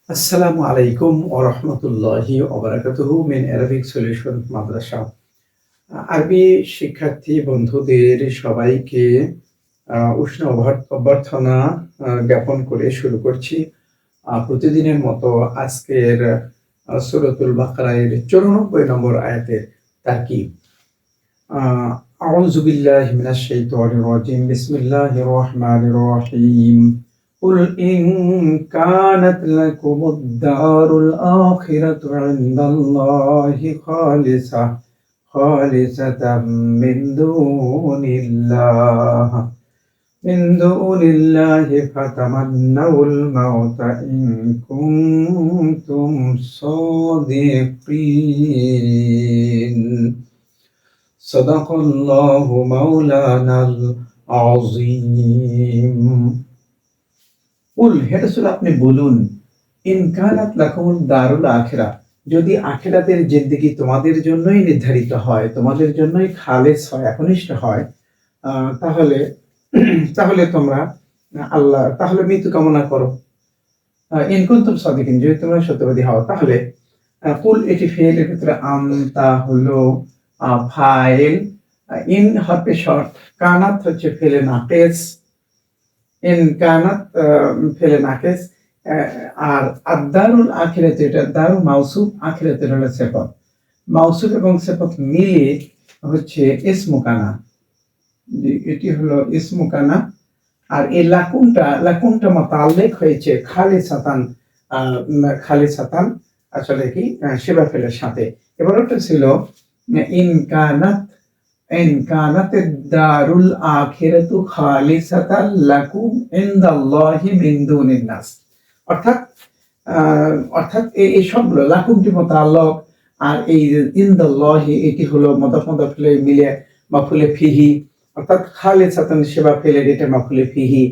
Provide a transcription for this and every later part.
আসসালামু আলাইকুম ওয়া রাহমাতুল্লাহি ওয়া বারাকাতুহু মিন অ্যারাবিক সলিউশন মাদ্রাসা। আরবি শিক্ষার্থী বন্ধুদের সবাইকে উষ্ণ অভ্যর্থনা জ্ঞাপন করে শুরু করছি প্রতিদিনের মতো আজকের সূরাতুল বাকারার ৯৪ নম্বর আয়াতের তারকিব। আউযু বিল্লাহি মিনাশ শাইতানির রাজিম। বিসমিল্লাহির রহমানির রহিম। قل إن كانت لكم الدار الآخرة عند الله خالصة من دون الله فتمنوا الموت إن كنتم صادقين صدق الله مولانا العظيم। হে রাসূল, আপনি বলুন, ইন কানাত লাকুমুদ দারুল আখিরাহ, যদি আখিরাতের জিন্দেগি তোমাদের জন্যই নির্ধারিত হয়, তোমাদের জন্যই খালেস হয়, একনিষ্ঠ হয়, তাহলে তাহলে তোমরা তাহলে মৃত্যু কামনা করো। ইন কুনতুম সাদিকিন, যদি তোমরা সত্যবাদী হও। তাহলে কুল এটি ফেলের ভিতরে আমতা হলো ফাইল, ইন হরফে শর্ত, কানাত হচ্ছে ফেলে নাকেস, ইন কানাত ফেলে নাকেস, আর আদারুল আখিরাত, এটা দারু মাউসুফ, আখিরাতের হলো সিফাত। মাউসুফ এবং সিফাত মিলে হচ্ছে ইসমু কানা, এটি হলো ইসমু কানা। আর এই লাকুমটা মুতাআল্লিক হয়েছে খালিসাতান, আসলে কি সেবা ফেলের সাথে। এবার ওটা ছিল ইন কানাত দারুল আখিরাতু খালিসাতান লাকুম ইনদাল্লাহি মিন দুনিন নাস। অর্থাৎ এই সবগুলো লাকুমটি মুতাআল্লিক, আর এই ইনদাল্লাহি এটি হলো মুদাফ মুদাফিলে মিলে মাফুলে ফিহি, অর্থাৎ খালিসাতান সেবা ফেলের এটা মাফুলে ফিহি।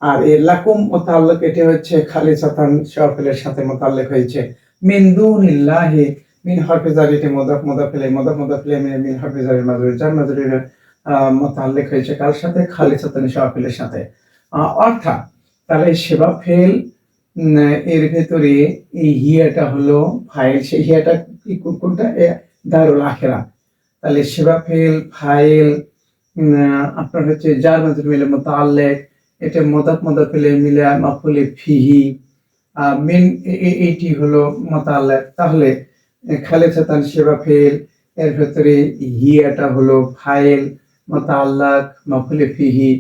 আর এই লাকুম মুতাআল্লিক এটি হচ্ছে খালিসাতান সেবা ফেলের সাথে মুতাআল্লিক হয়েছে। মিন দুনিল্লাহি, মিন হরফে জার, এটি মুদাফ মুদাফিলে মিন হরফে জারের মাজরুর, জার মাজরুর মুতাআল্লিক হয়েছে কার সাথে? খালিসাতান সেবা ফেলের সাথে। অর্থাৎ তাহলে সেবা ফেল এর ভেতরে এই হিয়াটা হলো ফাইল, সেই হিয়াটা কোনটা? দারুল আখিরাহ। তাহলে সেবা ফেল ফাইল আপনার হচ্ছে জার মাজরুর মিলে মুতাআল্লিক, এটা মুদাফ মুদাফিলে মিলে মাফুলে ফিহি, মিন এইটি হলো মুতাআল্লিক। তাহলে খালিসাতান সেবা ফেল এর ভেতরে হিয়াটা হলো ফাইল, মুতাআল্লিক, মাফুলে ফিহি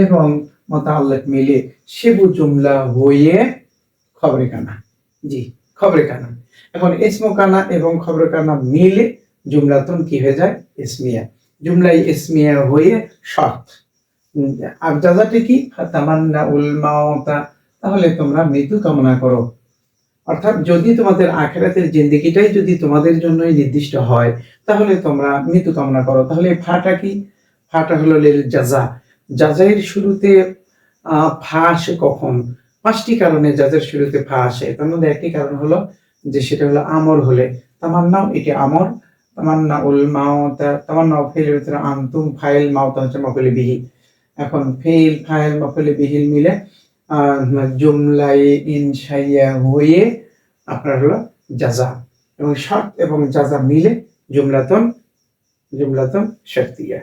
এবং মুতাআল্লিক মিলে সেবু জুমলা হয়ে খবরে কানা। জি, খবরে কানা। এখন ইসমু কানা এবং খবরে কানা মিলে জুমলাতুন কি হয়ে যায়? ইসমিয়া। জুমলাই ইসমিয়া হয়ে শর্ত। আর জাযাটি কি? তামান্নাউল মাউতা, তাহলে তোমরা মৃত্যু কামনা করো। অর্থাৎ যদি তোমাদের আখিরাতের জিন্দেগিটাই যদি তোমাদের জন্যই নির্দিষ্ট হয়, তাহলে তোমরা মৃত্যু কামনা করো। তাহলে ফাটা কি? ফাটা হলো লিল জাযা। জাযায়ের শুরুতে ফা আসে কখন? 5টি কারণে জাযার শুরুতে ফা আসে। তার মধ্যে একটি কারণ হলো যে সেটা হলো আমর হলে। তামান্নাউ এটি আমর, তামান্নাউল মাউতা, তামান্নাউ ফেলের ভিতরে আনতুম ফাইল, মাউতা হচ্ছে মাফুলে বিহি। এখন ফেল ফাইল মাফুলে বিহি মিলে জুমলাই ইনশাইয়া হয়ে আপনার হলো জাযা, এবং শর্ত এবং জাযা মিলে জুমলাতুন শারতিয়া।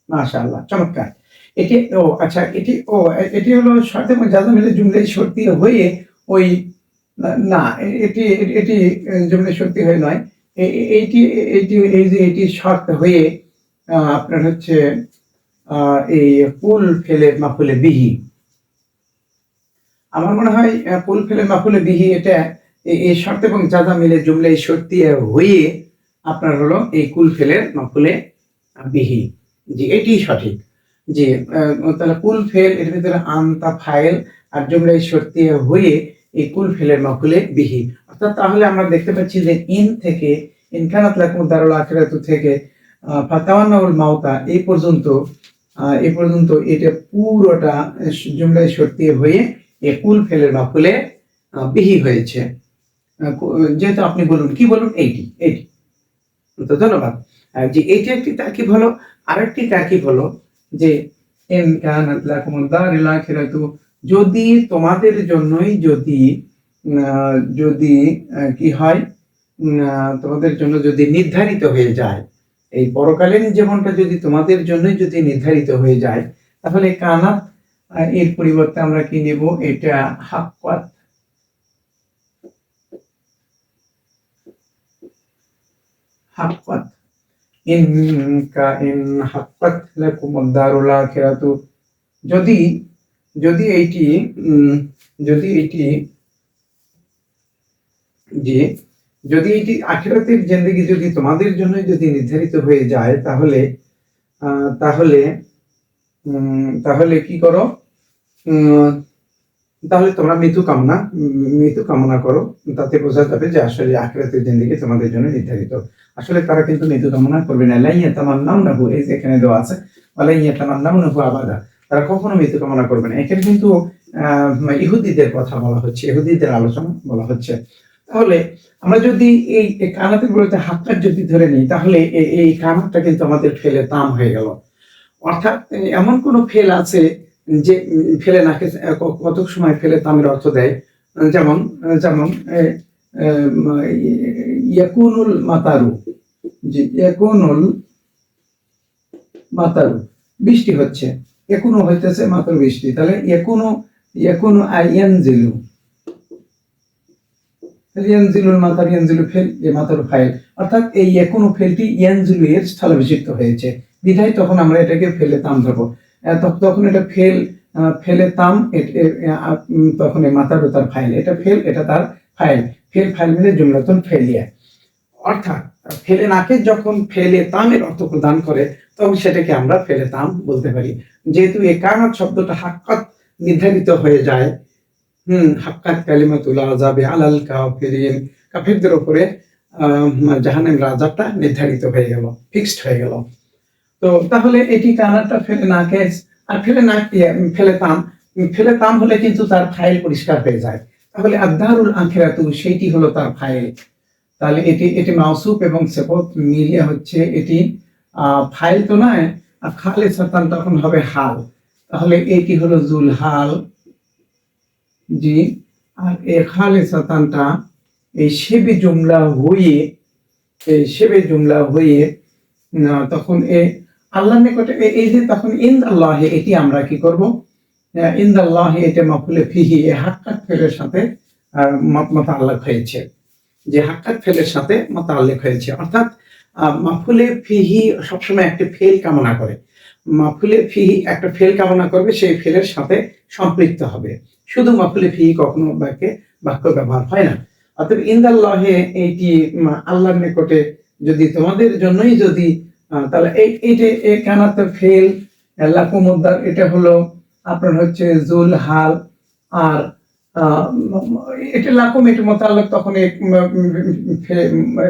মাশাআল্লাহ, চমৎকার। এটি এটি হলো শর্ত এবং জাযা মিলে জুমলাই শারতিয়া হয়ে ওই না, এটি জুমলাই শারতিয়া হয়ে নয়, এটি শর্ত হয়ে আপনার হচ্ছে এই কুল ফেলের মাফুলে বিহি। আমার মনে হয় কুল ফেলের মাফুলে বিহি এটা এই শর্ত এবং জাযা মিলে জুমলাই শারতিয়া হয়ে আপনার হলো এই কুল ফেলের মাফুলে বিহি। জি, এটি সঠিক। যে তাহলে কুল ফেল এর ভিতরে আনতা ফাইল আর জুমলাই শারতিয়া হয়ে এই কুল ফেলের মাফুলে বিহি। অর্থাৎ তাহলে আমরা দেখতে পাচ্ছি যে ইন থেকে, ইন কানাত লাকুমুদ দারুল আখিরাতু থেকে ফাতাওয়ান্নাউল মাউতা এই পর্যন্ত এটা পুরোটা জুমলাই শারতিয়া হয়ে এই কুল ফেলের মাফুলে বিহি হয়েছে। যেহেতু আপনি বলুন, কি বলুন? এইটি। তো ধন্যবাদ। যে এইটা একটি তারকিব হলো। আরেকটি তারকিব হলো যে ইন কানাত লাকুমুদ দারুল আখিরাতু যদি তোমাদের জন্যই যদি যদি কি হয়, তোমাদের জন্য যদি নির্ধারিত হয়ে যায়, এই পরকালীন জীবনটা যদি তোমাদের জন্যই যদি নির্ধারিত হয়ে যায়, তাহলে কানাত এর পরিবর্তে আমরা কি নেব, এটা হাক্কাত। হাক্কাত ইন হাক্কাত লাকুমুদ দারুল আখিরাতু, যদি যদি এইটি যদি এইটি যে যদি এটি আখিরাতের জিন্দেগি যদি তোমাদের জন্য যদি নির্ধারিত হয়ে যায়, তাহলে তাহলে তাহলে কি করো, তাহলে তোমরা মৃত্যু কামনা করো, তাতে বোঝা যাবে যে আসলে আখিরাতের জিন্দেগি তোমাদের জন্য নির্ধারিত। আসলে তারা কিন্তু মৃত্যু কামনা করবে না, লা ইয়াতামান্নাউনাহু, এই যে এখানে দেওয়া আছে ওয়ালা ইয়াতামান্নাউনাহু আবাদা, তারা কখনো মৃত্যু কামনা করবে না। এখানে কিন্তু ইহুদিদের কথা বলা হচ্ছে, ইহুদিদের আলোচনা বলা হচ্ছে। তাহলে আমরা যদি এই কানাতের বিরুদ্ধে হাক্কাত যদি ধরে নিই, তাহলে এই কানাতটা কিন্তু আমাদের ফেলে তাম হয়ে গেল। অর্থাৎ এমন কোন ফেল আছে যে ফেলে নাকে কত সময় ফেলে তামের অর্থ দেয়, যেমন যেমন ইয়াকুনুল মাতারু, যে ইয়াকুনুল মাতারু, বৃষ্টি হচ্ছে, ইয়াকুনু হইতেছে মাতারু বৃষ্টি, তাহলে ইয়াকুনু আয়ানজিলু, ইয়ানজিলুল মাতার, ইয়ানজিলু ফেল, এ মাতার ফাইল, অর্থাৎ এই ইয়াকুনু ফেলটি ইয়ানজিলু এর স্থলাভিষিক্ত হয়েছে, বিধায় তখন আমরা এটাকে ফেলে তাম ধরবো। তখন এটা ফেলে তাম, তখন এই মাতারও তার ফাইল, এটা ফেল, এটা তার ফাইল, ফাইল মিলে জুমলাতুন ফেলিয়া। অর্থাৎ ফেলে নাকে যখন ফেলে তামের অর্থ প্রদান করে, তখন সেটাকে আমরা ফেলে তাম বলতে পারি। যেহেতু এই কানাত শব্দটা হাক্কাত নির্ধারিত হয়ে যায়, হাক্কাত কালিমাতুল আযাবি আলাল কাফিরিন, কাফিরদের উপরে জাহান্নামের আযাবটা নির্ধারিত হয়ে গেল, ফিক্সড হয়ে গেল। তো তাহলে এটি কানাটা ফেলে নাকে, আর ফেলে তাম হলে কিন্তু তার ফাইল পরিষ্কার হয়ে যায়। তাহলে আদ-দারুল আখিরাতু, সেইটি হলো তার ফাইল। তাহলে এটি মাউসুফ এবং সিফাত মিলে হচ্ছে এটি ফাইল তো নয়, আর খালিসাতান তখন হবে হাল। তাহলে এটি হলো জুল হাল, জি। আর এই খালিসাতানটা এই শেবে জুমলা হয়ে তখন আল্লাহর নিকটে, এই যে তখন ইনদাল্লাহি, এটি আমরা কি করব, ইনদাল্লাহি এটা মাফুলে ফিহি, এই হাক্কাত ফেলের সাথে মুতাআল্লিক হয়েছে, যে হাক্কাত ফেলের সাথে মুতাআল্লিক হয়েছে। অর্থাৎ মাফুলে ফিহি সবসময় একটা ফেল কামনা করে, মাফুলে ফিহি একটা ফেল কামনা করবে, সেই ফেলের সাথে সম্পৃক্ত হবে। শুধু মাফুলে ফিহি কখনো বাক্য ব্যবহার হয় না। অর্থাৎ ইনদাল্লাহি এইটি আল্লাহর নিকটে যদি তোমাদের জন্যই যদি, তাহলে এই কানাতের ফেল লাকুমুদ্দার, এটা হলো আপনার হচ্ছে জুল হাল। আর এটা লাকুম, এটা মোতাল্লিক, তখন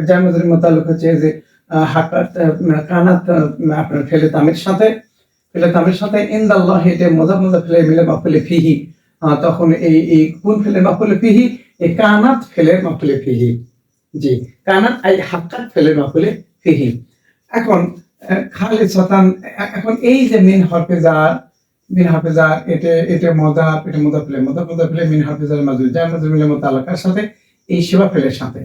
জামাজের মোতাল্লিক হচ্ছে যে হাকাত কানাত আপনার ফেলে তামের সাথে ইনদাল্লাহ, এটা মুজাফ ফেলে মিলে মাফুলে ফিহি, তখন এই কোন ফেলে মাফুলে ফিহি, এই কানাত ফেলে মাফুলে ফিহি, জি, কানাত আই হাকাত ফেলে মাফুলে ফিহি। এখন খালিসাতান, এখন এই যে মিন হরফেজার, এটা মুদাফ, এটা মুদাফ ফেলে মিন হরফেজার মাজরুর, যা মাজরুর মিলে মুতাআল্লিকার সাথে এই সেবা ফেলের সাথে,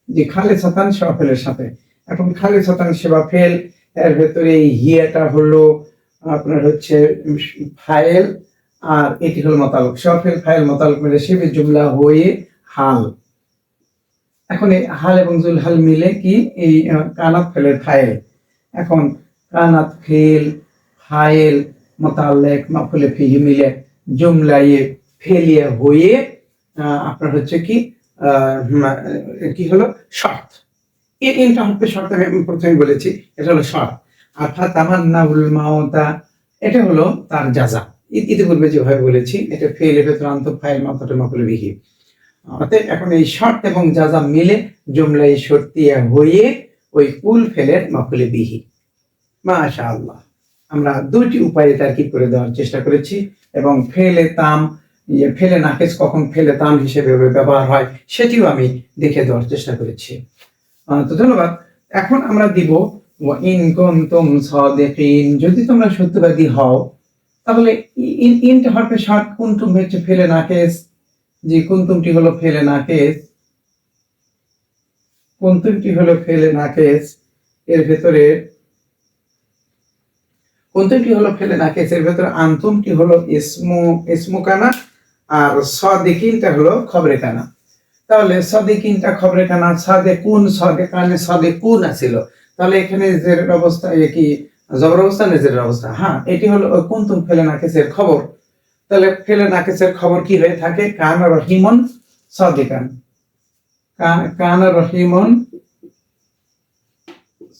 যে খালিসাতান সেবা ফেলের সাথে। এখন খালিসাতান সেবা ফেল, এর ভেতরে এই হিয়াটা হলো আপনার হচ্ছে ফাইল, আর এটি হলো মুতাআল্লিক, সেবা ফেল ফাইল মুতাআল্লিক মিলে শেবে জুমলা হয়ে হাল। এখন এই হাল এবং জুল হাল মিলে কি এই কানাত ফেলের ফাইল। এখন কানাত ফেল ফাইল মুতাআল্লিক মাফুলে ফিহি মিলে জুমলায়ে ফেলিয়া হয়ে আপনার হচ্ছে কি হলো শর্ত। এটা হচ্ছে শর্ত, আমি প্রথমে বলেছি এটা হলো শর্ত। আর ফাতামান্নাউল মাউতা, এটা হলো তার জাযা, ইতিপূর্বে যেভাবে বলেছি, এটা ফেলের ভেতরে আন্ত ফাইল মাফুলে মাফুলে বিহি। অতএব এখন এই শর্ত এবং জাযা মিলে জুমলায়ে শর্তিয়া হয়ে ওই কুল ফেলের মাফুলে বিহি। মাশাআল্লাহ, আমরা দুইটি উপায়ে তারকিব করে দেওয়ার চেষ্টা করেছি, এবং ফেলে তাম, ফেলে নাকেস কখন ফেলে তাম হিসেবে ব্যবহার হয় সেটিও আমি দেখে দেওয়ার চেষ্টা করেছি। তো ধন্যবাদ। এখন আমরা দিব ওয়া ইন কুনতুম সাদিকিন, যদি তোমরা সত্যবাদী হও, তাহলে ইনটা হরফে শর্ট, কুনতুম হচ্ছে ফেলে নাকেস, যে কুনতুমটি হলো ফেলে নাকেস, কুনতুমটি হলো ফেলে নাকেস, এর ভেতরে কুনতুমটি হলো ফেলে নাকেস, এর ভেতরে আনতুমটি হলো ইসমু কানা, আর সাদিকিনটা হলো খবরে কানা। তাহলে সাদিকিনটা খবরে কানা, সাদেকুন সাদেকানে সাদেকুন আছিল। তাহলে এখানে জের অবস্থা কি জবর অবস্থা না জের অবস্থা? হ্যাঁ, এটি হলো কুনতুম ফেলে নাকেসের খবর। তাহলে ফেলে নাকেসের খবর কি হয়ে থাকে? কানা রহিমন সাদিকান, কানা রহিমন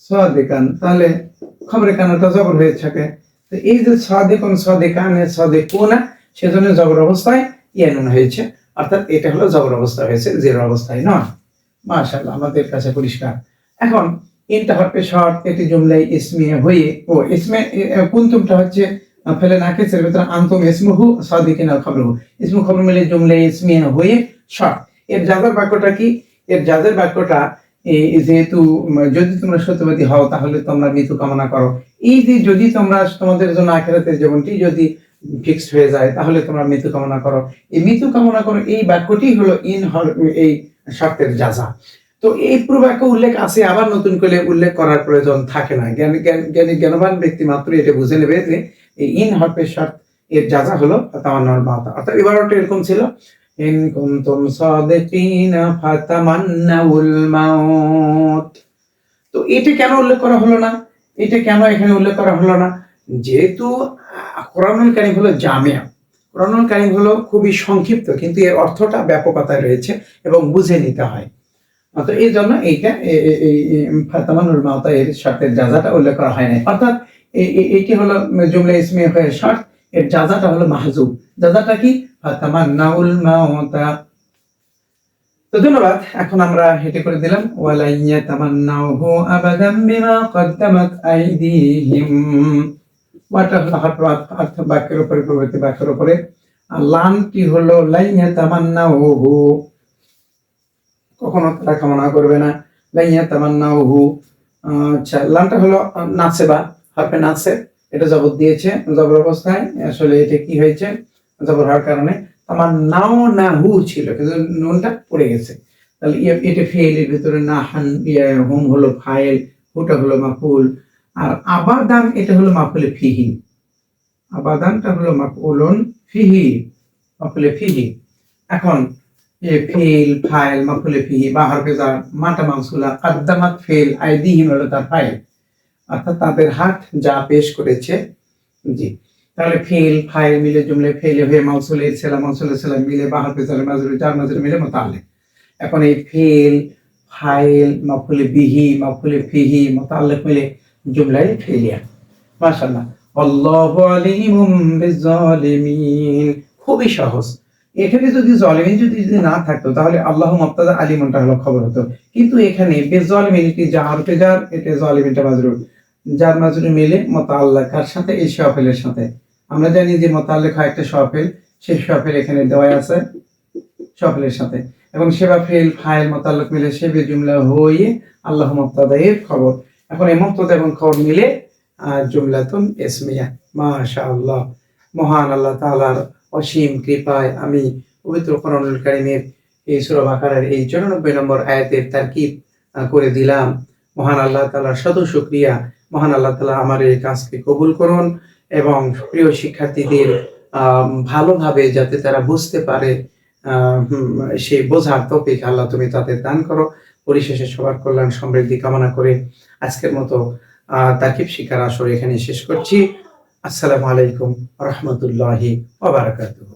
সাদিকান। তাহলে খবরে কানাটা জবর হয়ে থাকে। তো এই যে সাদিকুন সাদিকানে সাদিকুনা, সেজন্য জবর অবস্থায় ইয়ানুন হয়েছে, অর্থাৎ এটা হলো জবর অবস্থা হয়েছে, জের অবস্থায় নয়। মাশাআল্লাহ, আমাদের কাছে পরিষ্কার। এখন ইনটা হরফে শর্ট, এটি জুমলায় ইসমিয়া হয়ে, ইসমে কুনতুমটা হচ্ছে ফেলে নাকেসের ভিতরে আনতুম ইসমুহু সাদিকিন আল খবরহু, ইসমু খবর মিলে জুমলায় ইসমিয়া হয়ে শর্ট। এর জাজার বাক্যটা কি? এর জাজার বাক্যটা যেহেতু যদি তোমরা সত্যবাদী হও তাহলে তোমরা মৃত্যু কামনা করো। এই যে যদি তোমরা তোমাদের জন্য আখিরাতের জীবনটি যদি ফিক্সড হয়ে যায় তাহলে তোমরা মৃত্যু কামনা করো, এই মৃত্যু কামনা করো, এই বাক্যটি হলো এই শর্তের জাজা। তো এই পুরো বাক্য উল্লেখ আছে, আবার নতুন করে উল্লেখ করার প্রয়োজন থাকে না। জ্ঞানবান ব্যক্তি মাত্র এটা বুঝে নেবে যে এই ইন হরফের শর্ত এর জাজা হলো তামান্নাউল মাউত। অর্থাৎ এবারটা এরকম ছিল, ইন কুনতুম সাদিকিনা ফাতামান্নাউল মাউত। তো এটা কেন উল্লেখ করা হলো না? এটা কেন এখানে উল্লেখ করা হলো না? যেহেতু কোরআনুল কারীম হলো জামিয়া, কোরআনুল কারীম হলো খুবই সংক্ষিপ্ত, কিন্তু এর অর্থটা ব্যাপকতায় রয়েছে এবং বুঝে নিতে হয়। তো এই জন্য এইটা ফাতামানুল মাউতা এর শর্তের জাজাটা উল্লেখ করা হয় না। অর্থাৎ এইটি হলো জুমলা ইসমিয়া হয়ে শর্ত, এর জাজাটা হলো মাহজুব। জাজাটা কি? ফাতামান্নাউল মাউতা। তো ধন্যবাদ। এখন আমরা হেঁটে করে দিলাম ওয়ালা ইয়াতামান্নাউহু আবাদাম বিমা কদ্দামাত আইদিহিম। ওয়াটা হলো অর্থ বাক্যের উপরে, প্রবৃত্তি বাক্যের উপরে। আর লামটি হলো লা ইয়াতামান্নাউহু, কখনো তারা কামনা করবে না। লা ইয়াতামান্নাউহু। আচ্ছা, লামটা হলো নাসেবা, হরফে নাসে, এটা জবর দিয়েছে জবর অবস্থায়। আসলে এটা কি হয়েছে? জবর হওয়ার কারণে তামান্নাউ নাহু ছিল, কিন্তু নুনটা পড়ে গেছে। তাহলে এটা ফেলের ভিতরে নাহান হুম হলো ফাইল, হুটা হলো মাফুল, আর আবাদান এটা হলো মাফুলে ফিহি। আবাদানটা হলো মাফউলুন ফিহি, মাফুলে ফিহি। এখন ফেল ফাইল মাফুলে ফিহি বা হরফে জার, মাটা মাউসুলা, কদ্দামাত ফেল, আইদিহিম হলো তার ফাইল, অর্থাৎ তাদের হাত যা পেশ করেছে। জি, তাহলে ফেল ফাইল মিলে জুমলে ফেলে হয়ে মাউসুলে সেলাম, মাউসুলে সেলাম মিলে বা হরফে জার মাজরুর জার মাজরুর মিলে মুতাআল্লিক। এখন এই ফেল ফাইল মাফুলে বিহি মাফুলে ফিহি মুতাআল্লিক মিলে জুমলায় ফেলিয়া। মাশাআল্লাহ, আল্লাহু আলিমুম বিজ্জালিমিন। খুবই সহজ। এখানে যদি জালিমিন যদি না থাকতো তাহলে আল্লাহু মুবতাদা আলিমুনটা হলো খবর হতো, কিন্তু এখানে বিজ্জালিমিন এটি জারফে জার, এটা জালিমিনটা মাজরুর, জার মাজরুর মিলে মুতাআল্লিক কার সাথে? এই শাফেলের সাথে। আমরা জানি যে মুতাআল্লিক হয় একটা শাফেল, সেই শাফেল এখানে দেওয়া আছে শাফেলের সাথে, এবং সেবা ফেল ফাইল মুতাআল্লিক মিলে সেবে জুমলা হয়ে আল্লাহু মুবতাদা এর খবর। এখন এই মুবতাদা এবং খবর মিলে জুমলাতুন ইসমিয়া। মাশাআল্লাহ, মহান আল্লাহ তাআলার অসীম কৃপায় আমি পবিত্র কোরআনুল কারীমের এই সূরা বাকারার এই 94 নম্বর আয়াতের তারকিব করে দিলাম। মহান আল্লাহ তাআলার শত শুকরিয়া। মহান আল্লাহ তাআলা আমার এই কাজকে কবুল করুন এবং প্রিয় শিক্ষার্থীদের ভালোভাবে যাতে তারা বুঝতে পারে সেই বোঝার তৌফিক আল্লাহ তুমি তাদের দান করো। পরিশেষে সবার কল্যাণ সমৃদ্ধি কামনা করে আজকের মতো তারকিব শিক্ষার আসর এখানে শেষ করছি। আসসালামু আলাইকুম ওয়া রাহমাতুল্লাহি ওয়া বারাকাতুহু।